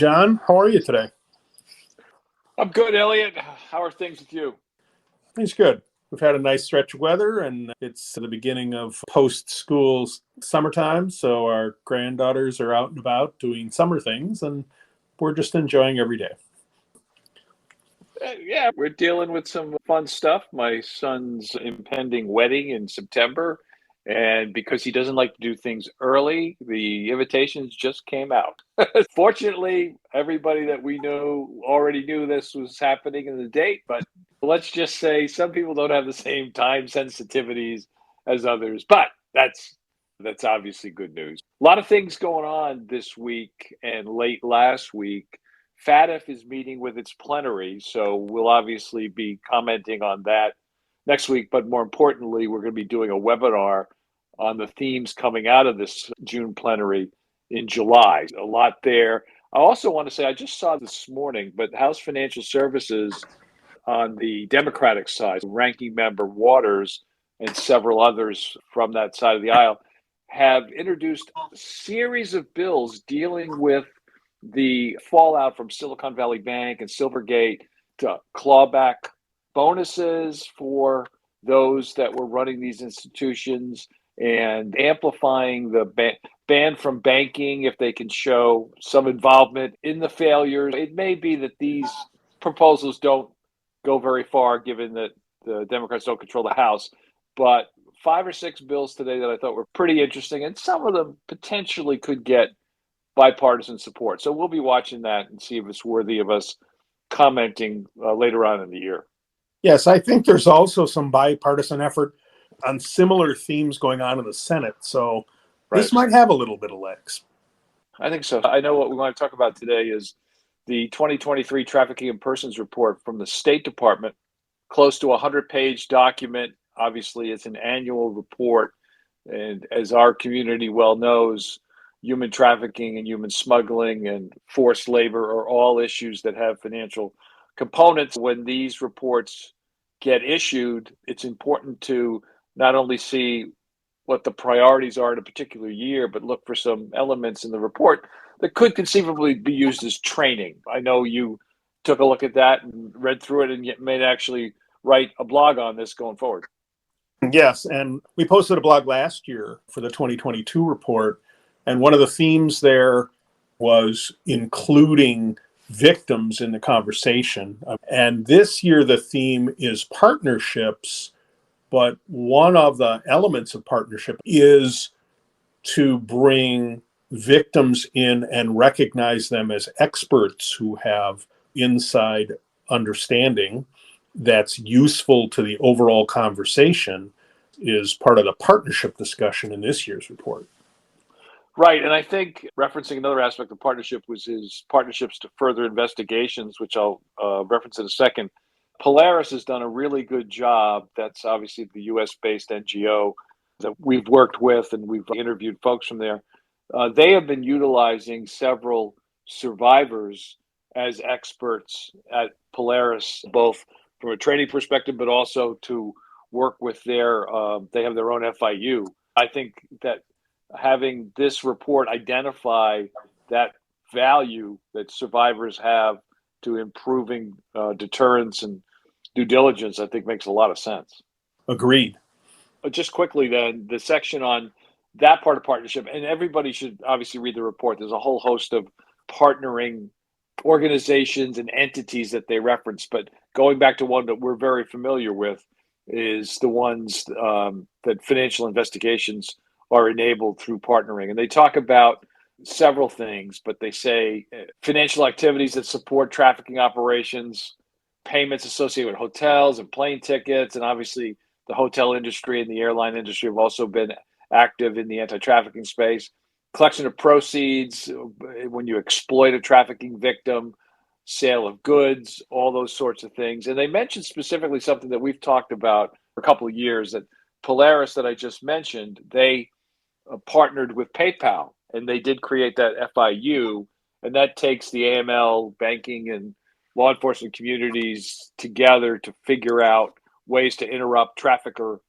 John. How are you today? I'm good, Elliot. How are things with you? Things good. We've had a nice stretch of weather, and it's the beginning of post-school summertime, so our granddaughters are out and about doing summer things, and we're just enjoying every day. Yeah, we're dealing with some fun stuff. My son's impending wedding in September, and because he doesn't like to do things early, the invitations just came out. Fortunately, everybody that we know already knew this was happening in the date, but let's just say some people don't have the same time sensitivities as others, but that's obviously good news. A lot of things going on this week and late last week. FATF is meeting with its plenary, so we'll obviously be commenting on that next week. But more importantly, we're going to be doing a webinar on the themes coming out of this June plenary in July. A lot there. I also want to say, I just saw this morning, but House Financial Services on the Democratic side, Ranking Member Waters and several others from that side of the aisle have introduced a series of bills dealing with the fallout from Silicon Valley Bank and Silvergate to clawback bonuses for those that were running these institutions and amplifying the ban from banking if they can show some involvement in the failures. It may be that these proposals don't go very far given that the Democrats don't control the House, but 5 or 6 bills today that I thought were pretty interesting, and some of them potentially could get bipartisan support. So we'll be watching that and see if it's worthy of us commenting later on in the year. Yes, I think there's also some bipartisan effort on similar themes going on in the Senate. So this might have a little bit of legs. I think so. I know what we want to talk about today is the 2023 Trafficking in Persons report from the State Department, close to a 100-page document. Obviously, it's an annual report. And as our community well knows, human trafficking and human smuggling and forced labor are all issues that have financial components. When these reports get issued, it's important to not only see what the priorities are in a particular year, but look for some elements in the report that could conceivably be used as training. I know you took a look at that and read through it, and you may actually write a blog on this going forward. Yes, and we posted a blog last year for the 2022 report. And one of the themes there was including victims in the conversation. And this year, the theme is partnerships. But one of the elements of partnership is to bring victims in and recognize them as experts who have inside understanding that's useful to the overall conversation is part of the partnership discussion in this year's report. Right. And I think referencing another aspect of partnership was his partnerships to further investigations, which I'll reference in a second. Polaris has done a really good job. That's obviously the US-based NGO that we've worked with, and we've interviewed folks from there. They have been utilizing several survivors as experts at Polaris, both from a training perspective, but also to work with they have their own FIU. I think that having this report identify that value that survivors have to improving deterrence and due diligence, I think makes a lot of sense. Agreed. But just quickly then, the section on that part of partnership, and everybody should obviously read the report. There's a whole host of partnering organizations and entities that they reference, but going back to one that we're very familiar with is the ones that financial investigations are enabled through partnering. And they talk about several things, but they say financial activities that support trafficking operations, payments associated with hotels and plane tickets, and obviously the hotel industry and the airline industry have also been active in the anti-trafficking space. Collection of proceeds when you exploit a trafficking victim, sale of goods, all those sorts of things. And they mentioned specifically something that we've talked about for a couple of years, that Polaris that I just mentioned, they partnered with PayPal, and they did create that FIU, and that takes the AML, banking, and law enforcement communities together to figure out ways to interrupt trafficker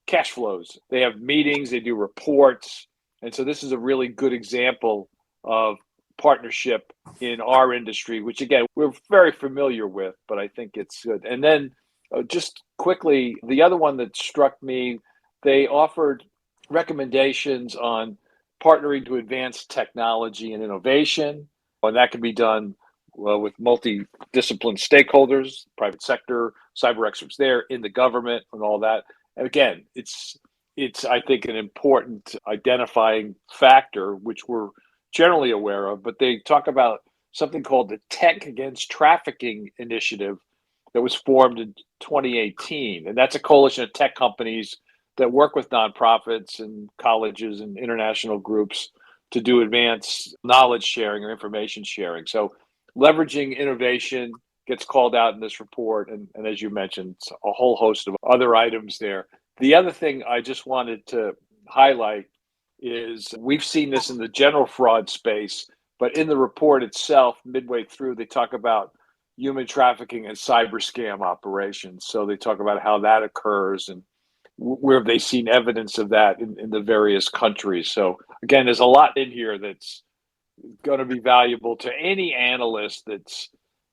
cash flows. They have meetings, they do reports, and so this is a really good example of partnership in our industry, which again, we're very familiar with, but I think it's good. And then just quickly, the other one that struck me, they offered recommendations on partnering to advance technology and innovation. And that can be done with multidiscipline stakeholders, private sector, cyber experts there, in the government, and all that. And again, it's I think an important identifying factor, which we're generally aware of. But they talk about something called the Tech Against Trafficking Initiative that was formed in 2018, and that's a coalition of tech companies that work with nonprofits and colleges and international groups to do advanced knowledge sharing or information sharing. So leveraging innovation gets called out in this report. And as you mentioned, a whole host of other items there. The other thing I just wanted to highlight is we've seen this in the general fraud space, but in the report itself, midway through, they talk about human trafficking and cyber scam operations. So they talk about how that occurs and where have they seen evidence of that in the various countries. So again, there's a lot in here that's going to be valuable to any analyst that's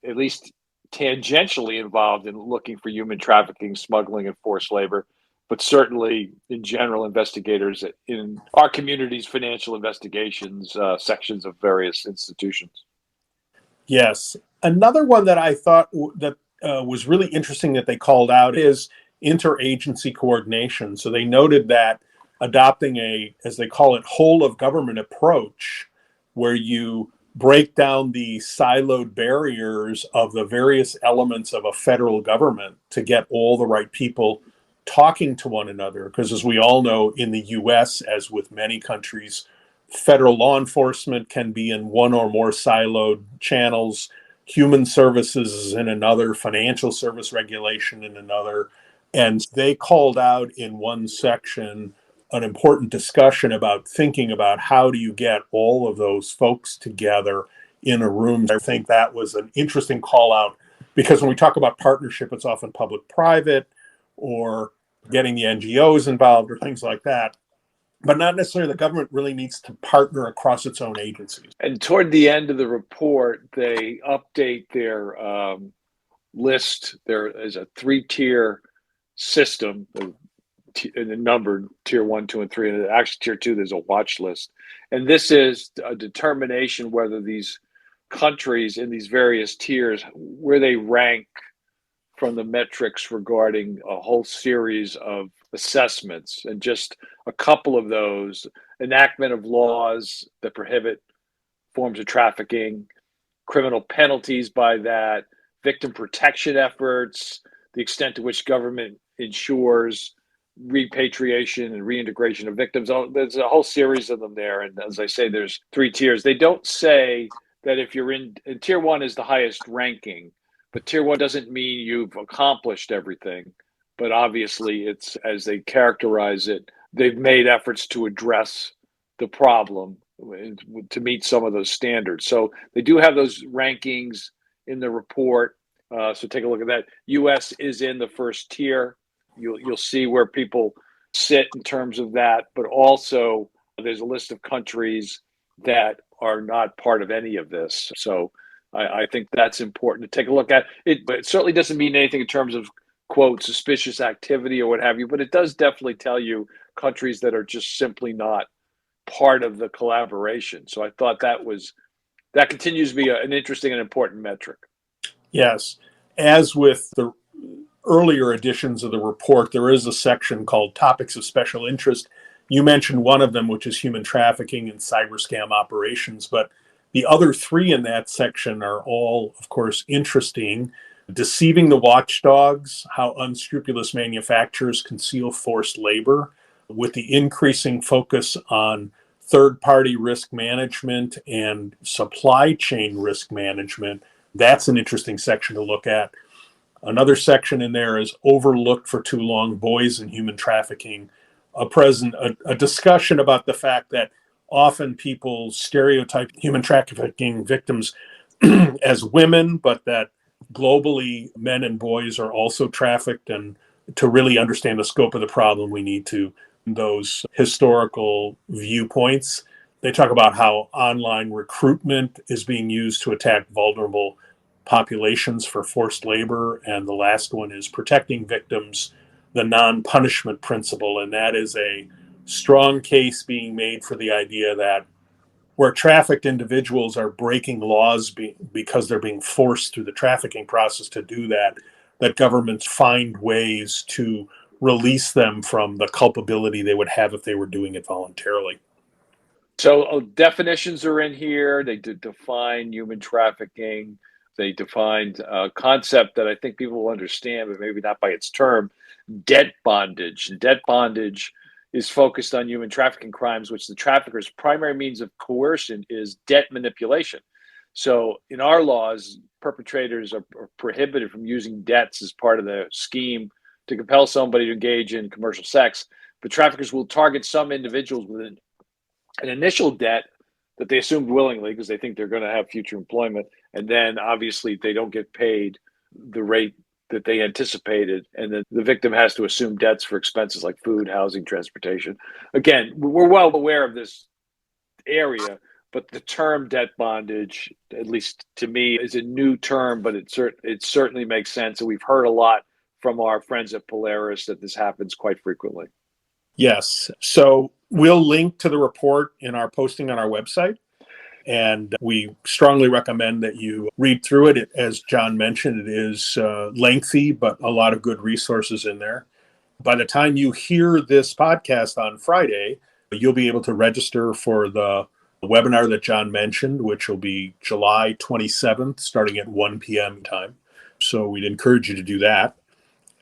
at least tangentially involved in looking for human trafficking, smuggling, and forced labor, but certainly in general, investigators in our community's financial investigations sections of various institutions. Yes. Another one that I thought that was really interesting that they called out is interagency coordination. So they noted that adopting a, as they call it, whole of government approach, where you break down the siloed barriers of the various elements of a federal government to get all the right people talking to one another. Because as we all know, in the US, as with many countries, federal law enforcement can be in one or more siloed channels, human services is in another, financial service regulation in another. And they called out in one section an important discussion about thinking about how do you get all of those folks together in a room. I think that was an interesting call out, because when we talk about partnership, it's often public-private or getting the NGOs involved or things like that. But not necessarily the government really needs to partner across its own agencies. And toward the end of the report, they update their list. There is a 3-tier system, and the numbered tier 1, 2, and 3. And actually, tier 2, there's a watch list. And this is a determination whether these countries in these various tiers, where they rank from the metrics regarding a whole series of assessments. And just a couple of those: enactment of laws that prohibit forms of trafficking, criminal penalties by that, victim protection efforts, the extent to which government ensures repatriation and reintegration of victims. There's a whole series of them there. And as I say, there's 3 tiers. They don't say that if you're in tier 1 is the highest ranking, but tier 1 doesn't mean you've accomplished everything. But obviously, it's, as they characterize it, they've made efforts to address the problem to meet some of those standards. So they do have those rankings in the report. So take a look at that. U.S. is in the first tier. You'll see where people sit in terms of that, but also there's a list of countries that are not part of any of this. So I think that's important to take a look at. But it certainly doesn't mean anything in terms of, quote, suspicious activity or what have you, but it does definitely tell you countries that are just simply not part of the collaboration. So I thought that continues to be an interesting and important metric. Yes. As with the earlier editions of the report, there is a section called Topics of Special Interest. You mentioned one of them, which is human trafficking and cyber scam operations, but the other 3 in that section are all, of course, interesting. Deceiving the watchdogs, how unscrupulous manufacturers conceal forced labor, with the increasing focus on third-party risk management and supply chain risk management. That's an interesting section to look at. Another section in there is overlooked for too long, boys and human trafficking. A discussion about the fact that often people stereotype human trafficking victims as women, but that globally men and boys are also trafficked. And to really understand the scope of the problem, we need to those historical viewpoints. They talk about how online recruitment is being used to attack vulnerable populations for forced labor. And the last one is protecting victims, the non-punishment principle. And that is a strong case being made for the idea that where trafficked individuals are breaking laws because they're being forced through the trafficking process to do that, that governments find ways to release them from the culpability they would have if they were doing it voluntarily. So definitions are in here. They define human trafficking. They defined a concept that I think people will understand, but maybe not by its term, debt bondage. Debt bondage is focused on human trafficking crimes, which the trafficker's primary means of coercion is debt manipulation. So in our laws, perpetrators are prohibited from using debts as part of the scheme to compel somebody to engage in commercial sex. But traffickers will target some individuals with an initial debt that they assumed willingly because they think they're going to have future employment. And then obviously they don't get paid the rate that they anticipated. And then the victim has to assume debts for expenses like food, housing, transportation. Again, we're well aware of this area, but the term debt bondage, at least to me, is a new term, but it certainly makes sense. And we've heard a lot from our friends at Polaris that this happens quite frequently. Yes. So we'll link to the report in our posting on our website. And we strongly recommend that you read through it. As John mentioned, it is lengthy, but a lot of good resources in there. By the time you hear this podcast on Friday, you'll be able to register for the webinar that John mentioned, which will be July 27th, starting at 1 p.m. time. So we'd encourage you to do that.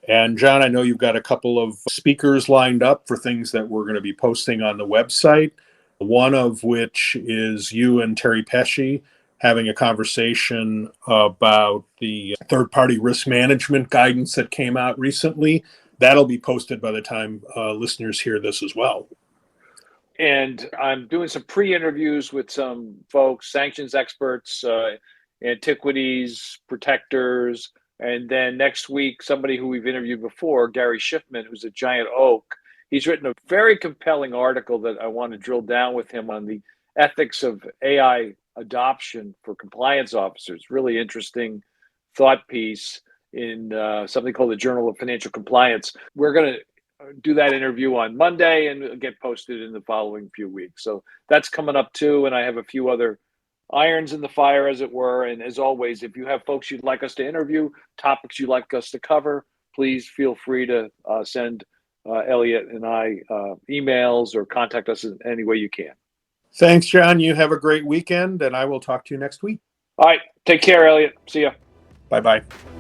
And John, I know you've got a couple of speakers lined up for things that we're going to be posting on the website, one of which is you and Terry Pesci having a conversation about the third-party risk management guidance that came out recently. That'll be posted by the time listeners hear this as well. And I'm doing some pre-interviews with some folks, sanctions experts, antiquities, protectors. And then next week, somebody who we've interviewed before, Gary Schiffman, who's at Giant Oak, he's written a very compelling article that I want to drill down with him on the ethics of AI adoption for compliance officers. Really interesting thought piece in something called the Journal of Financial Compliance. We're going to do that interview on Monday and get posted in the following few weeks. So that's coming up too. And I have a few other irons in the fire, as it were. And as always, if you have folks you'd like us to interview, topics you'd like us to cover, please feel free to send Elliot and I emails or contact us in any way you can. Thanks, John. You have a great weekend, and I will talk to you next week. All right. Take care, Elliot. See ya. Bye-bye.